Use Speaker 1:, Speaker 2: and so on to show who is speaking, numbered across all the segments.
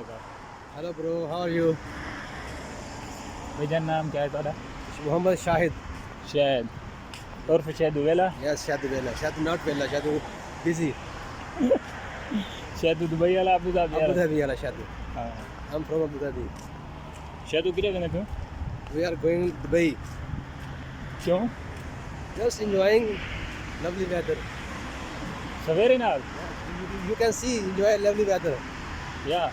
Speaker 1: Hello bro, how are you?
Speaker 2: भैया नाम क्या है तुम्हारा?
Speaker 1: Muhammad Shahid.
Speaker 2: शायद और फिर शायद वेला
Speaker 1: Yes, Shadu Vela. Shadu not Vela, Shadu busy.
Speaker 2: शायद दुबई वाला अबू धाबी
Speaker 1: Abu
Speaker 2: वाला
Speaker 1: Dhabi wala Shadu.
Speaker 2: हाँ
Speaker 1: I'm from Abu Dhabi.
Speaker 2: शायद किधर गए तू
Speaker 1: We are going Dubai.
Speaker 2: क्यों
Speaker 1: Just enjoying lovely weather.
Speaker 2: सवेरे नाल
Speaker 1: You can see, enjoy lovely weather.
Speaker 2: या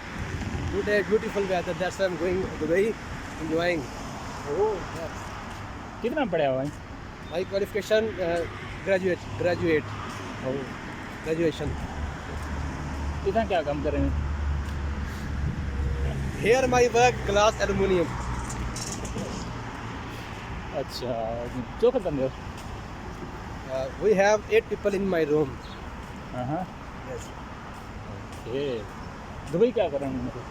Speaker 1: Today, beautiful weather. That's why I'm going Dubai, enjoying.
Speaker 2: ओ कितना पढ़ा हुआ है
Speaker 1: My qualification, graduation.
Speaker 2: कितना क्या काम कर रहे हैं
Speaker 1: Here my work, glass, aluminium.
Speaker 2: अच्छा जो करते हो
Speaker 1: We have 8 people in my room.
Speaker 2: हाँ
Speaker 1: Yes.
Speaker 2: ओके दुबई क्या कर रहे हैं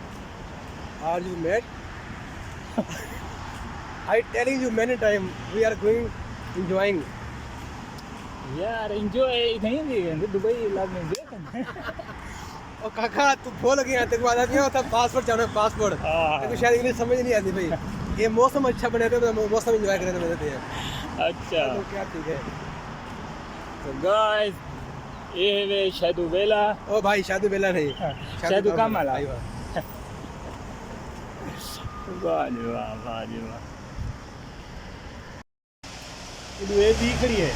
Speaker 1: Are you mad? I telling you many times, we are going enjoying.
Speaker 2: यार एंजॉय नहीं भी दुबई इलाके में देख
Speaker 1: और काका तू भूल गया तेरे को आदत नहीं होता पासपोर्ट जाना पासपोर्ट तेरे को शायद इंग्लिश समझ नहीं आती भाई ये मौसम अच्छा बने तो मौसम एंजॉय करने में देते हैं
Speaker 2: अच्छा
Speaker 1: तो क्या ठीक है
Speaker 2: तो गाइस ये वे शायद वेला
Speaker 1: ओ भाई शादी बेला नहीं
Speaker 2: शायद काम वाला
Speaker 1: भाई वाह।
Speaker 2: वाह जी वाह वाह जी वाह
Speaker 1: ये भी खड़ी है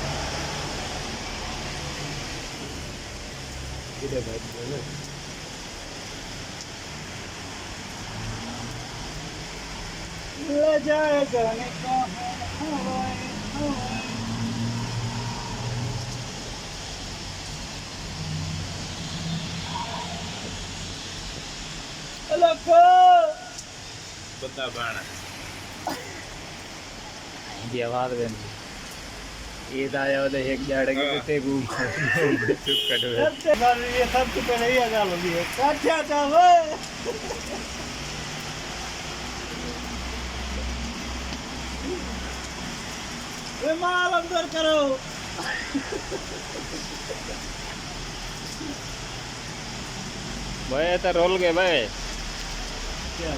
Speaker 1: इधर भाई
Speaker 2: ले जाए जाने को है हवाएं हवाएं लखो
Speaker 3: बंदा बाणा
Speaker 2: की आवाज बन ये दाया वाले एक जाड़े के ते गु चुप कटो
Speaker 1: सबसे बड़ी ये सबसे पहले ही आगा होगी है काठिया था वो वे माल अंदर करो
Speaker 2: भाई तो रोल गए भाई
Speaker 1: क्या